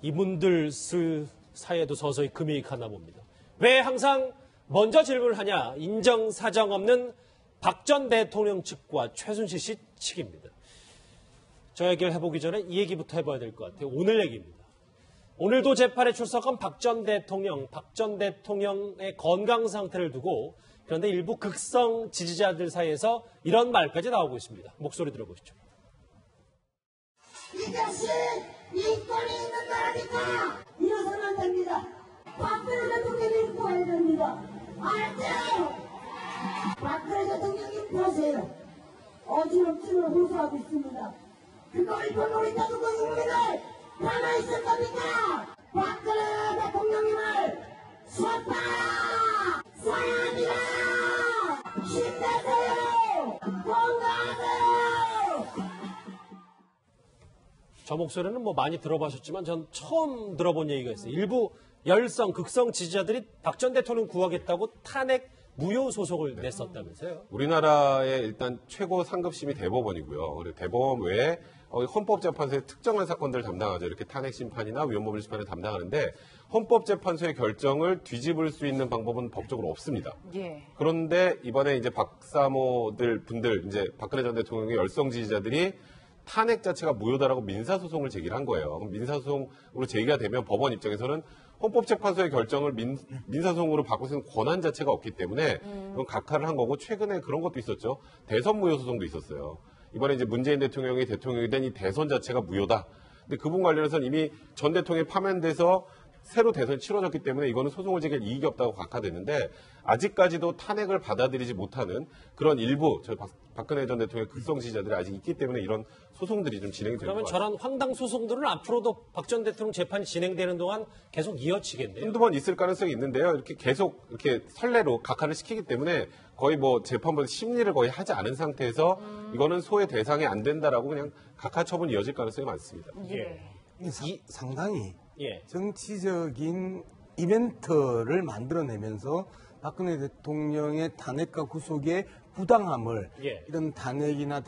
이분들 사이에도 서서히 금이 가나 봅니다. 왜 항상 먼저 질문을 하냐? 인정사정 없는 박 전 대통령 측과 최순실 씨 측입니다. 저 얘기를 해보기 전에 이 얘기부터 해봐야 될 것 같아요. 오늘 얘기입니다. 오늘도 재판에 출석한 박 전 대통령의 건강 상태를 두고 그런데 일부 극성 지지자들 사이에서 이런 말까지 나오고 있습니다. 목소리 들어보시죠. 이것이 인권이 있는 나라니까 이러서는 안 됩니다. 박근혜 대통령이 인포해야 됩니다. 알죠? 박근혜 대통령이 인포하세요. 어지럽지를 호소하고 있습니다. 그걸 노리다 두고 국민을 가만히 있을 겁니까? 박근혜 대통령님을 수업하라! 사랑합니다! 힘내세요! 건강하세요! 저 목소리는 뭐 많이 들어보셨지만 전 처음 들어본 얘기가 있어요. 일부 극성 지지자들이 박 전 대통령 구하겠다고 탄핵 무효 소송을 냈었다면서요. 우리나라의 일단 최고 상급심이 대법원이고요. 그리고 대법원 외에 헌법재판소의 특정한 사건들을 담당하죠. 이렇게 탄핵 심판이나 위헌법률 심판을 담당하는데 헌법재판소의 결정을 뒤집을 수 있는 방법은 법적으로 없습니다. 예. 그런데 이번에 이제 박사모들 분들, 이제 박근혜 전 대통령의 열성 지지자들이 탄핵 자체가 무효다라고 민사소송을 제기를 한 거예요. 그럼 민사소송으로 제기가 되면 법원 입장에서는 헌법재판소의 결정을 민사소송으로 바꿀 수 있는 권한 자체가 없기 때문에 그건 각하를 한 거고, 최근에 그런 것도 있었죠. 대선 무효 소송도 있었어요. 이번에 이제 문재인 대통령이 대통령이 된 이 대선 자체가 무효다. 근데 그분 관련해서는 이미 전 대통령이 파면돼서 새로 대선이 치러졌기 때문에 이거는 소송을 제기할 이익이 없다고 각하됐는데, 아직까지도 탄핵을 받아들이지 못하는 그런 일부 박근혜 전 대통령의 극성 지지자들이 아직 있기 때문에 이런 소송들이 좀 진행이 되는 것 같아요. 그러면 저런 황당 소송들은 앞으로도 박 전 대통령 재판이 진행되는 동안 계속 이어지겠네요. 한두 번 있을 가능성이 있는데요. 이렇게 계속 이렇게 선례로 각하를 시키기 때문에 거의 뭐 재판부에서 심리를 거의 하지 않은 상태에서 이거는 소외 대상이 안 된다라고 그냥 각하 처분이 이어질 가능성이 많습니다. 예. 상당히 예. 정치적인 이벤트를 만들어내면서 박근혜 대통령의 탄핵과 구속의 부당함을 예. 이런 탄핵이나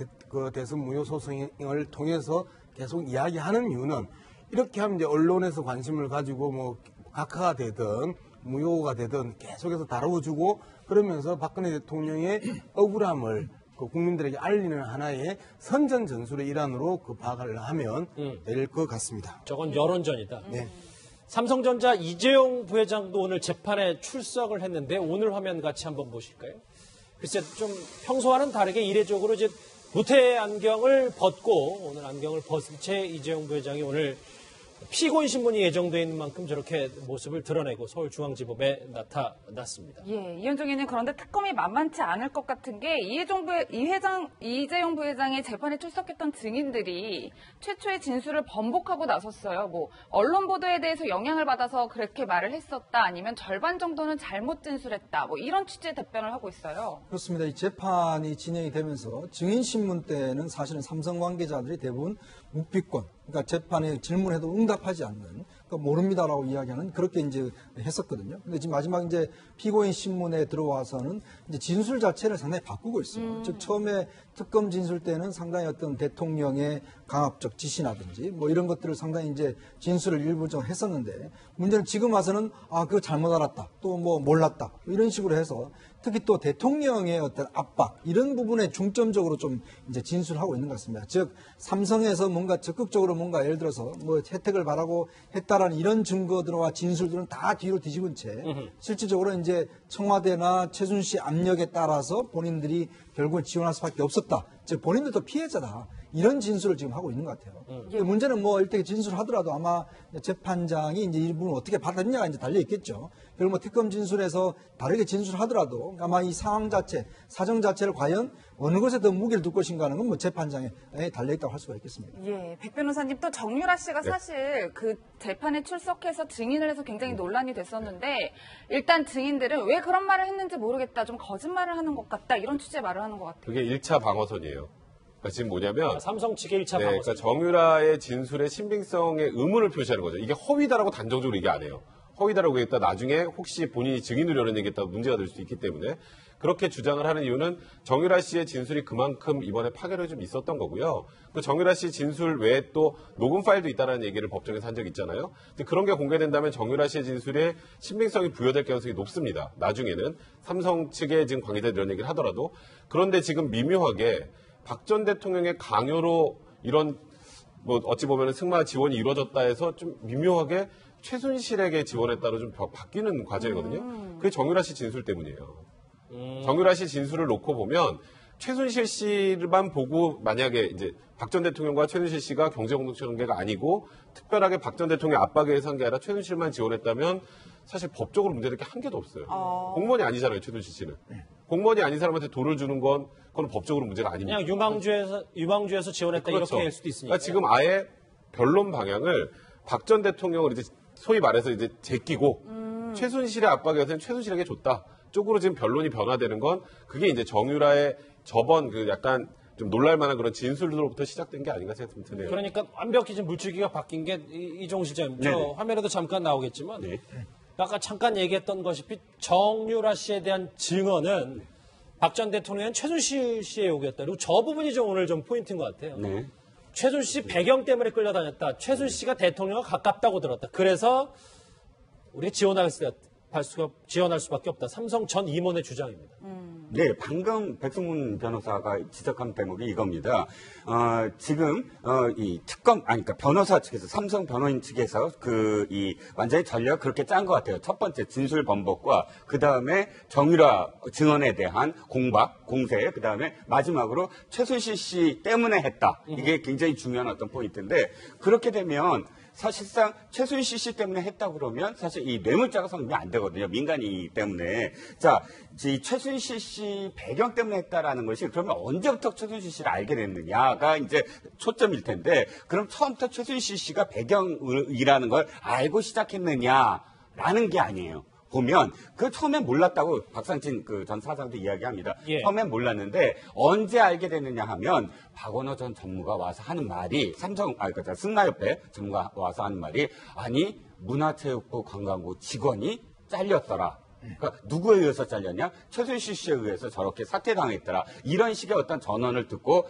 대선 무효 소송을 통해서 계속 이야기하는 이유는, 이렇게 하면 이제 언론에서 관심을 가지고 뭐 각하가 되든 무효가 되든 계속해서 다뤄주고, 그러면서 박근혜 대통령의 억울함을 국민들에게 알리는 하나의 선전 전술의 일환으로 파악을 하면 될 것 같습니다. 저건 여론전이다. 네. 삼성전자 이재용 부회장도 오늘 재판에 출석을 했는데 오늘 화면 같이 한번 보실까요? 글쎄 좀 평소와는 다르게 이례적으로 이제 무태 안경을 벗고, 오늘 안경을 벗은 채 이재용 부회장이 오늘 피고인 신문이 예정되어 있는 만큼 저렇게 모습을 드러내고 서울중앙지법에 나타났습니다. 예, 이현정 의원님, 그런데 특검이 만만치 않을 것 같은 게 이재용 부회장의 재판에 출석했던 증인들이 최초의 진술을 번복하고 나섰어요. 뭐 언론 보도에 대해서 영향을 받아서 그렇게 말을 했었다, 아니면 절반 정도는 잘못 진술했다, 뭐 이런 취지의 답변을 하고 있어요. 그렇습니다. 이 재판이 진행이 되면서 증인신문 때는 사실은 삼성 관계자들이 대부분 묵비권, 그러니까 재판에 질문해도 응답하지 않는, 그러니까 모릅니다라고 이야기하는, 그렇게 이제 했었거든요. 근데 지금 마지막 이제 피고인 신문에 들어와서는 이제 진술 자체를 상당히 바꾸고 있어요. 즉 처음에 특검 진술 때는 상당히 어떤 대통령의 강압적 지시라든지 뭐 이런 것들을 상당히 이제 진술을 일부적으로 했었는데, 문제는 지금 와서는 그거 잘못 알았다, 또 뭐 몰랐다, 이런 식으로 해서 특히 또 대통령의 어떤 압박, 이런 부분에 중점적으로 좀 이제 진술하고 있는 것 같습니다. 즉 삼성에서 뭔가 적극적으로 뭔가 예를 들어서 뭐 혜택을 바라고 했다라는 이런 증거들과 진술들은 다 뒤로 뒤집은 채 실질적으로 이제 청와대나 최순실 압력에 따라서 본인들이 결국은 지원할 수밖에 없었다. 즉 본인들도 피해자다. 이런 진술을 지금 하고 있는 것 같아요. 문제는 뭐 일대 진술하더라도 아마 재판장이 이제 이 부분을 어떻게 받았느냐가 이제 달려 있겠죠. 결국 뭐 특검 진술에서 다르게 진술하더라도 아마 이 상황 자체, 사정 자체를 과연 어느 것에 더 무게를 둘 것인가 하는 건 뭐 재판장에 달려 있다고 할 수가 있겠습니다. 예, 백 변호사님, 또 정유라 씨가 사실 그 재판에 출석해서 증인을 해서 굉장히 논란이 됐었는데, 일단 증인들은 왜 그런 말을 했는지 모르겠다, 좀 거짓말을 하는 것 같다, 이런 취지의 말을 하는 것 같아요. 그게 1차 방어선이에요. 그러니까 지금 뭐냐면 삼성 측의 1차 방어선. 그러니까 정유라의 진술의 신빙성에 의문을 표시하는 거죠. 이게 허위다라고 단정적으로 얘기 안 해요. 허위다라고 얘기했다 나중에 혹시 본인이 증인으로 이런 얘기했다고 문제가 될 수 있기 때문에, 그렇게 주장을 하는 이유는 정유라 씨의 진술이 그만큼 이번에 파괴력이 좀 있었던 거고요. 그 정유라 씨 진술 외에 또 녹음 파일도 있다는 얘기를 법정에서 한 적이 있잖아요. 근데 그런 게 공개된다면 정유라 씨의 진술에 신빙성이 부여될 가능성이 높습니다. 나중에는 삼성 측의 지금 관계자들이 이런 얘기를 하더라도. 그런데 지금 미묘하게 박 전 대통령의 강요로 이런 뭐 어찌 보면 승마 지원이 이루어졌다 해서 좀 미묘하게 최순실에게 지원했다로 좀 바뀌는 과정이거든요. 그게 정유라 씨 진술 때문이에요. 정유라 씨 진술을 놓고 보면 최순실 씨만 보고 만약에 이제 박 전 대통령과 최순실 씨가 경제공동체 관계가 아니고 특별하게 박 전 대통령 압박에 의해서 한 게 아니라 최순실만 지원했다면 사실 법적으로 문제될 게 한 개도 없어요. 공무원이 아니잖아요, 최순실 씨는. 공무원이 아닌 사람한테 돈을 주는 건 그건 법적으로 문제가 아닙니다. 그냥 유망주에서 지원했다 그렇죠. 이렇게 할 수도 있으니까. 그러니까 지금 아예 변론 방향을 박 전 대통령을 이제 소위 말해서 이제 제끼고 최순실의 압박에 의해서는 최순실에게 줬다 쪽으로 지금 변론이 변화되는 건 그게 이제 정유라의 저번 그 약간 좀 놀랄만한 그런 진술로부터 시작된 게 아닌가 생각이 드네요. 그러니까 완벽히 지금 물줄기가 바뀐 게 이종우 실장님. 저 화면에도 잠깐 나오겠지만 아까 잠깐 얘기했던 것이 정유라 씨에 대한 증언은 박 전 대통령은 최순실 씨의 요구였다. 그리고 저 부분이 좀 오늘 좀 포인트인 것 같아요. 최순실 씨 배경 때문에 끌려다녔다. 최순실 씨가 대통령과 가깝다고 들었다. 그래서 우리가 지원할 수밖에 없다. 삼성 전 임원의 주장입니다. 네, 방금 백승문 변호사가 지적한 대목이 이겁니다. 지금 이 특검 그러니까 변호사 측에서 삼성 변호인 측에서 완전히 전략을 그렇게 짠 것 같아요. 첫 번째 진술 번복과 그 다음에 정유라 증언에 대한 공세, 그 다음에 마지막으로 최순실 씨 때문에 했다. 이게 굉장히 중요한 어떤 포인트인데 그렇게 되면. 사실상 최순실 씨 때문에 했다 그러면 사실 이 뇌물자가 성립이 안 되거든요. 민간이기 때문에. 자, 이 최순실 씨 배경 때문에 했다라는 것이 그러면 언제부터 최순실 씨를 알게 됐느냐가 이제 초점일 텐데 그럼 처음부터 최순실 씨가 배경이라는 걸 알고 시작했느냐라는 게 아니에요. 보면 그 처음엔 몰랐다고 박상진 그 전 사장도 이야기합니다. 처음엔 몰랐는데 언제 알게 됐느냐 하면 박원호 전 전무가 와서 하는 말이 승마협회 전무가 와서 하는 말이 아니 문화체육부 관광부 직원이 잘렸더라. 그러니까 누구에 의해서 잘렸냐? 최순실 씨에 의해서 저렇게 사퇴당했더라. 이런 식의 어떤 전언을 듣고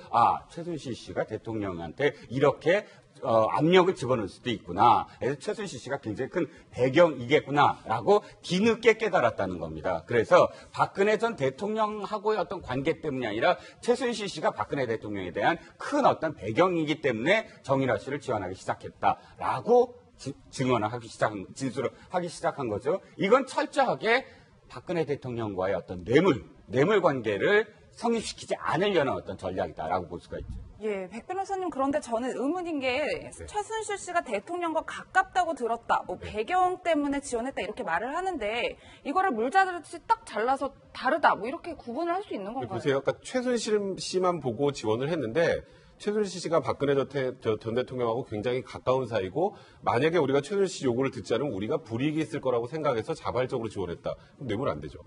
최순실 씨가 대통령한테 이렇게 압력을 집어넣을 수도 있구나. 그래서 최순실 씨가 굉장히 큰 배경이겠구나라고 뒤늦게 깨달았다는 겁니다. 그래서 박근혜 전 대통령하고의 어떤 관계 때문이 아니라 최순실 씨가 박근혜 대통령에 대한 큰 어떤 배경이기 때문에 정유라 씨를 지원하기 시작했다라고 진술을 하기 시작한 거죠. 이건 철저하게 박근혜 대통령과의 어떤 뇌물 관계를 성립시키지 않으려는 어떤 전략이다라고 볼 수가 있죠. 예, 백 변호사님 그런데 저는 의문인 게 최순실 씨가 대통령과 가깝다고 들었다, 배경 때문에 지원했다 이렇게 말을 하는데 이거를 물자르듯이 딱 잘라서 다르다 이렇게 구분을 할 수 있는 건가요? 보세요. 그러니까 최순실 씨만 보고 지원을 했는데 최순실 씨가 박근혜 전 대통령하고 굉장히 가까운 사이고 만약에 우리가 최순실 씨 요구를 듣지 않으면 우리가 불이익이 있을 거라고 생각해서 자발적으로 지원했다. 그럼 뇌물 안 되죠.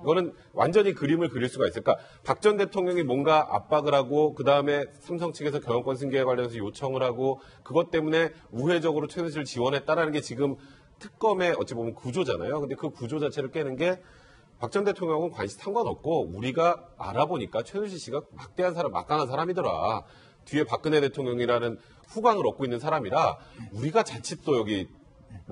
이거는 완전히 그림을 그릴 수가 있어요. 그러니까 박 전 대통령이 뭔가 압박을 하고 그다음에 삼성 측에서 경영권 승계에 관련해서 요청을 하고 그것 때문에 우회적으로 최순실을 지원했다라는 게 지금 특검의 어찌 보면 구조잖아요. 근데 그 구조 자체를 깨는 게 박 전 대통령은 관심 상관없고 우리가 알아보니까 최순실 씨가 막강한 사람이더라. 뒤에 박근혜 대통령이라는 후광을 얻고 있는 사람이라 우리가 자칫 또 여기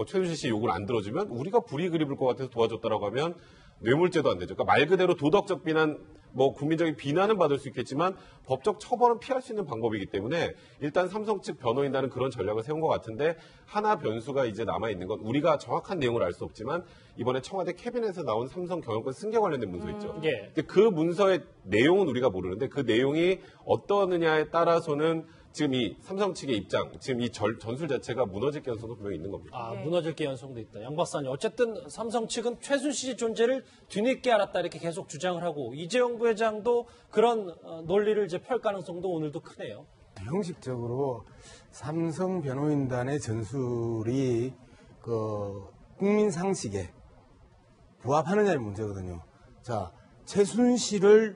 최순실 씨 욕을 안 들어주면 우리가 불이익을 입을 것 같아서 도와줬다라고 하면 뇌물죄도 안 되죠. 그러니까 말 그대로 도덕적 비난, 국민적인 비난은 받을 수 있겠지만 법적 처벌은 피할 수 있는 방법이기 때문에 일단 삼성 측 변호인단은 그런 전략을 세운 것 같은데 하나 변수가 이제 남아있는 건 우리가 정확한 내용을 알 수 없지만 이번에 청와대 캐비넷에서 나온 삼성 경영권 승계 관련된 문서 있죠. 근데 그 문서의 내용은 우리가 모르는데 그 내용이 어떠느냐에 따라서는 지금 이 삼성 측의 입장, 지금 이 전술 자체가 무너질 가능성도 분명히 있는 겁니다. 무너질 가능성도 있다. 양 박사님, 어쨌든 삼성 측은 최순실 씨 존재를 뒤늦게 알았다 이렇게 계속 주장을 하고 이재용 부회장도 그런 논리를 이제 펼 가능성도 오늘도 크네요. 형식적으로 삼성 변호인단의 전술이 국민 상식에 부합하느냐의 문제거든요. 자, 최순실이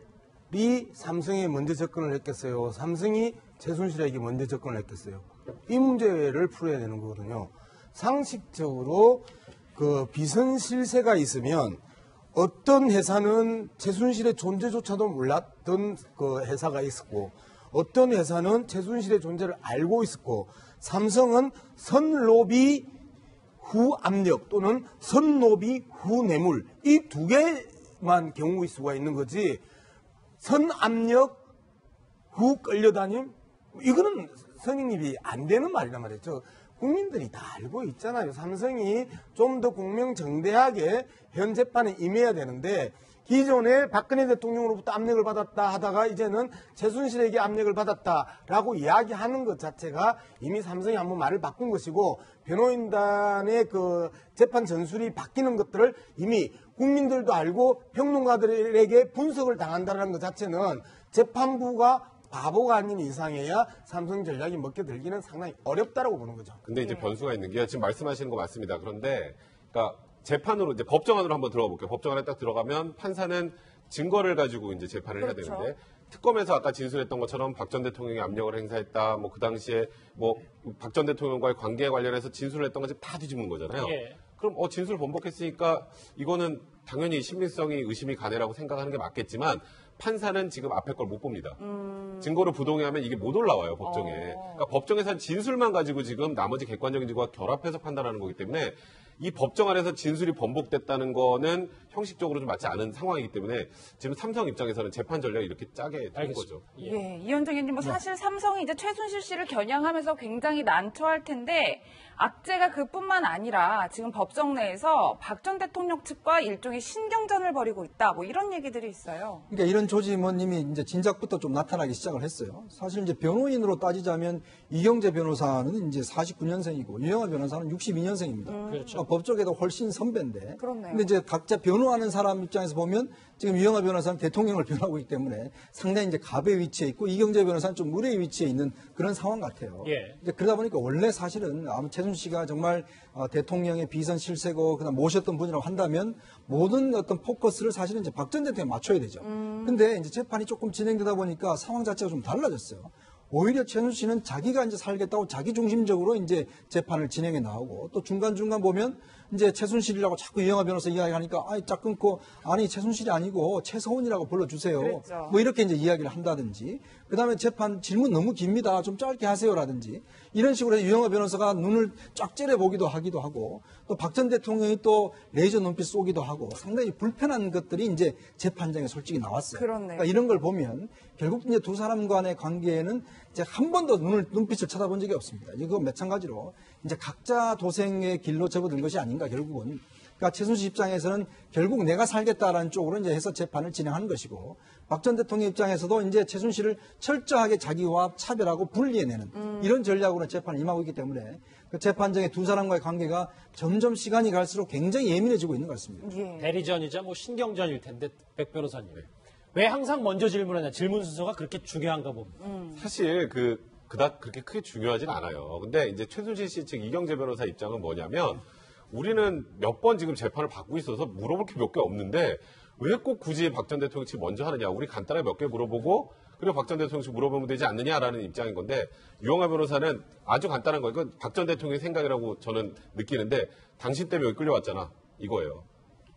삼성에 먼저 접근을 했겠어요? 삼성이 최순실에게 먼저 접근을 했겠어요? 이 문제를 풀어야 되는 거거든요. 상식적으로 비선실세가 있으면 어떤 회사는 최순실의 존재조차도 몰랐던 그 회사가 있었고 어떤 회사는 최순실의 존재를 알고 있었고 삼성은 선로비 후 압력 또는 선로비 후 뇌물 이 두 개만 경우일 수가 있는 거지 선압력 후 끌려다님 이거는 성립이 안 되는 말이란 말이죠. 국민들이 다 알고 있잖아요. 삼성이 좀 더 공명정대하게 현 재판에 임해야 되는데 기존에 박근혜 대통령으로부터 압력을 받았다 하다가 이제는 최순실에게 압력을 받았다라고 이야기하는 것 자체가 이미 삼성이 한번 말을 바꾼 것이고 변호인단의 그 재판 전술이 바뀌는 것들을 이미 국민들도 알고 평론가들에게 분석을 당한다는 것 자체는 재판부가 바보가 아닌 이상해야 삼성 전략이 먹혀들기는 상당히 어렵다라고 보는 거죠. 근데 이제 변수가 있는 게 지금 말씀하시는 거 맞습니다. 그런데 그러니까 재판으로 이제 법정안으로 한번 들어가 볼게요. 법정안에 딱 들어가면 판사는 증거를 가지고 이제 재판을 해야 그렇죠. 되는데 특검에서 아까 진술했던 것처럼 박 전 대통령이 압력을 행사했다. 뭐 그 당시에 뭐 박 전 대통령과의 관계에 관련해서 진술을 했던 것이 다 뒤집는 거잖아요. 예. 그럼 진술 번복했으니까 이거는 당연히 신빙성이 의심이 가네라고 생각하는 게 맞겠지만 판사는 지금 앞에 걸 못 봅니다. 증거를 부동의하면 이게 못 올라와요, 법정에. 그러니까 법정에서는 진술만 가지고 지금 나머지 객관적인 증거와 결합해서 판단하는 거기 때문에 이 법정 안에서 진술이 번복됐다는 거는 형식적으로 좀 맞지 않은 상황이기 때문에 지금 삼성 입장에서는 재판 전략이 이렇게 짜게 된 거죠. 예, 이현정 의원님, 뭐 사실 삼성이 이제 최순실 씨를 겨냥하면서 굉장히 난처할 텐데 악재가 그뿐만 아니라 지금 법정 내에서 박 전 대통령 측과 일종의 신경전을 벌이고 있다, 뭐 이런 얘기들이 있어요. 그러니까 이런 조짐은 이미 이제 진작부터 좀 나타나기 시작을 했어요. 사실 이제 변호인으로 따지자면 이경재 변호사는 이제 49년생이고 유영하 변호사는 62년생입니다. 그렇죠. 법조계도 훨씬 선배인데. 그렇네요. 근데 이제 각자 변호하는 사람 입장에서 보면 지금 유영하 변호사는 대통령을 변호하고 있기 때문에 상당히 이제 갑의 위치에 있고 이경재 변호사는 좀 의뢰의 위치에 있는 그런 상황 같아요. 예. 이제 그러다 보니까 원래 사실은 아무 최순실 씨가 정말 대통령의 비선 실세고 그다음 모셨던 분이라고 한다면 모든 어떤 포커스를 사실은 이제 박 전 대통령에 맞춰야 되죠. 근데 이제 재판이 조금 진행되다 보니까 상황 자체가 좀 달라졌어요. 오히려 최순실 씨는 자기가 이제 살겠다고 자기 중심적으로 이제 재판을 진행해 나오고 또 중간중간 보면 이제 최순실이라고 자꾸 이영하 변호사 이야기하니까 짝 끊고 아니 최순실이 아니고 최서훈이라고 불러주세요. 그랬죠. 뭐 이렇게 이제 이야기를 한다든지 그다음에 재판 질문 너무 깁니다. 좀 짧게 하세요라든지 이런 식으로 해서 유영하 변호사가 눈을 쫙 째려보기도 하기도 하고 또 박 전 대통령이 또 레이저 눈빛 쏘기도 하고 상당히 불편한 것들이 이제 재판장에 솔직히 나왔어요. 그렇네요. 그러니까 이런 걸 보면 결국 이제 두 사람 간의 관계에는 이제 한 번도 눈빛을 쳐다본 적이 없습니다. 이거 마찬가지로 이제 각자 도생의 길로 접어든 것이 아닌가 결국은. 그러니까 최순실 입장에서는 결국 내가 살겠다라는 쪽으로 이제 해서 재판을 진행하는 것이고 박 전 대통령 입장에서도 이제 최순실을 철저하게 자기와 차별하고 분리해내는 이런 전략으로 재판을 임하고 있기 때문에 그 재판장의 두 사람과의 관계가 점점 시간이 갈수록 굉장히 예민해지고 있는 것 같습니다. 예. 대리전이자 뭐 신경전일 텐데 백 변호사님. 왜 항상 먼저 질문하냐? 질문 순서가 그렇게 중요한가 봅니다. 사실 그닥 그렇게 크게 중요하진 않아요. 근데 이제 최순실 씨 측 이경재 변호사 입장은 뭐냐면 우리는 몇 번 지금 재판을 받고 있어서 물어볼 게 몇 개 없는데 왜 꼭 굳이 박 전 대통령 측 먼저 하느냐. 우리 간단하게 몇 개 물어보고 그리고 박 전 대통령 측 물어보면 되지 않느냐라는 입장인 건데 유영하 변호사는 아주 간단한 거예요. 이건 박 전 대통령의 생각이라고 저는 느끼는데 당신 때문에 여기 끌려왔잖아. 이거예요.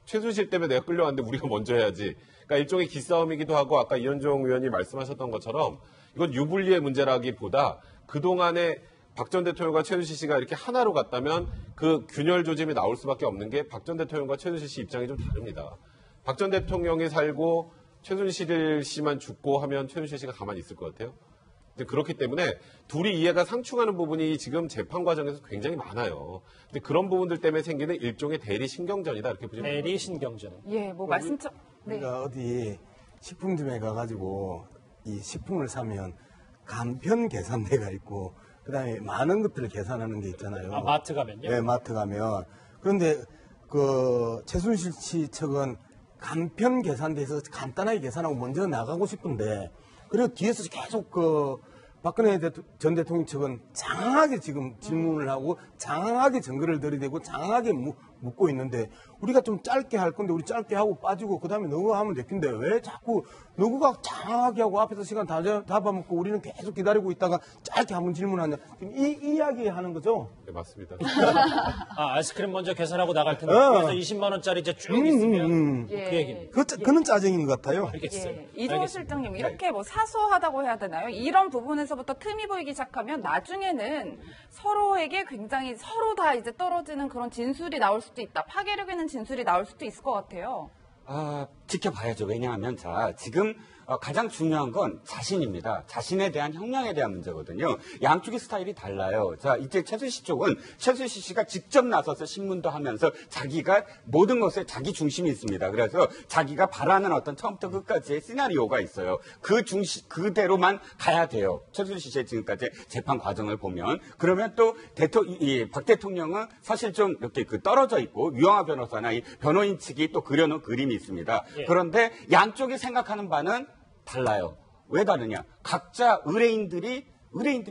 최순실 때문에 내가 끌려왔는데 우리가 먼저 해야지. 그러니까 일종의 기싸움이기도 하고 아까 이현종 의원이 말씀하셨던 것처럼 이건 유불리의 문제라기보다 그동안에 박 전 대통령과 최순실 씨가 이렇게 하나로 갔다면 그 균열 조짐이 나올 수밖에 없는 게 박 전 대통령과 최순실 씨 입장이 좀 다릅니다. 박 전 대통령이 살고 최순실 씨만 죽고 하면 최순실 씨가 가만히 있을 것 같아요. 이제 그렇기 때문에 둘이 이해가 상충하는 부분이 지금 재판 과정에서 굉장히 많아요. 근데 그런 부분들 때문에 생기는 일종의 대리 신경전이다 이렇게 보시면 됩니다. 대리 신경전. 예, 뭐 말씀처럼. 네. 우리가 어디 식품점에 가가지고 이 식품을 사면 간편 계산대가 있고 그다음에 많은 것들을 계산하는 게 있잖아요. 아, 마트 가면요? 네, 마트 가면. 그런데 그 최순실 씨 측은 간편 계산대에서 간단하게 계산하고 먼저 나가고 싶은데 그리고 뒤에서 계속 박근혜 전 대통령 측은 장황하게 지금 질문을 하고 장황하게 증거를 들이대고 장황하게 묻고 있는데 우리가 좀 짧게 할 건데 우리 짧게 하고 빠지고 그다음에 너가 하면 됐긴데 왜 자꾸 너가 장황하게 하고 앞에서 시간 다 잡아먹고 우리는 계속 기다리고 있다가 짧게 한번 질문하냐. 지금 이 이야기 하는 거죠? 네, 맞습니다. 아이스크림 먼저 계산하고 나갈 텐데 그래서 20만 원짜리 이제 쭉 있으면 그 얘기입니다. 그는 짜증인 것 같아요. 알겠어요. 예. 이종호 실장님 이렇게 뭐 사소하다고 해야 되나요? 이런 부분에서부터 틈이 보이기 시작하면 나중에는 서로에게 굉장히 서로 다 이제 떨어지는 그런 진술이 나올 수도 있다. 파괴력 있는 진술이 나올 수도 있을 것 같아요. 지켜봐야죠. 왜냐하면 지금 가장 중요한 건 자신입니다. 자신에 대한 형량에 대한 문제거든요. 양쪽의 스타일이 달라요. 자, 이제 최순실 쪽은 최순실 씨가 직접 나서서 신문도 하면서 자기가 모든 것에 자기 중심이 있습니다. 그래서 자기가 바라는 어떤 처음부터 끝까지의 시나리오가 있어요. 그대로만 가야 돼요. 최순실 씨의 지금까지 재판 과정을 보면. 그러면 또 박 대통령은 사실 좀 이렇게 떨어져 있고 유영하 변호사나 이 변호인 측이 또 그려놓은 그림이 있습니다. 그런데 양쪽이 생각하는 바는 달라요. 왜 다르냐? 각자 의뢰인들이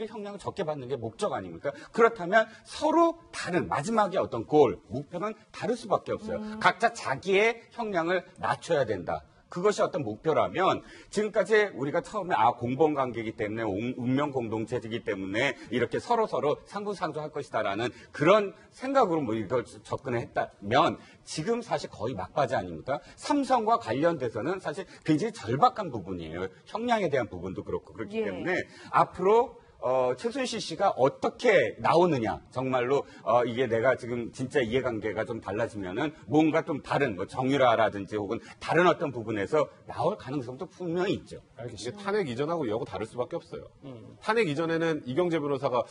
형량을 적게 받는 게 목적 아닙니까? 그렇다면 서로 다른 마지막에 어떤 목표는 다를 수밖에 없어요. 각자 자기의 형량을 낮춰야 된다. 그것이 어떤 목표라면 지금까지 우리가 처음에 공범관계이기 때문에 운명 공동체이기 때문에 이렇게 서로 상부상조할 것이다라는 그런 생각으로 이걸 접근을 했다면 지금 사실 거의 막바지 아닙니까? 삼성과 관련돼서는 사실 굉장히 절박한 부분이에요. 형량에 대한 부분도 그렇기 때문에 앞으로 최순실 씨가 어떻게 나오느냐, 정말로 이게 내가 지금 진짜 이해관계가 좀 달라지면은 뭔가 좀 다른 정유라라든지 혹은 다른 어떤 부분에서 나올 가능성도 분명히 있죠. 이게 탄핵 이전하고 이하고 다를 수밖에 없어요. 탄핵 이전에는 이경재 변호사가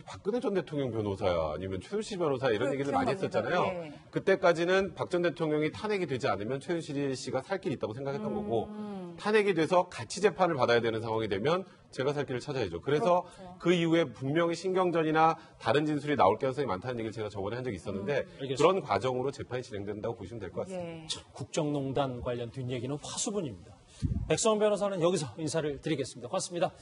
박근혜 전 대통령 변호사야 아니면 최순실 변호사야 이런 얘기를 많이 했었잖아요. 네. 그때까지는 박 전 대통령이 탄핵이 되지 않으면 최순실 씨가 살 길이 있다고 생각했던 거고 탄핵이 돼서 같이 재판을 받아야 되는 상황이 되면 제가 살 길을 찾아야죠. 그래서 그 이후에 분명히 신경전이나 다른 진술이 나올 가능성이 많다는 얘기를 제가 저번에 한 적이 있었는데 그런 과정으로 재판이 진행된다고 보시면 될 것 같습니다. 예. 국정농단 관련 뒷얘기는 화수분입니다. 백성원 변호사는 여기서 인사를 드리겠습니다. 고맙습니다.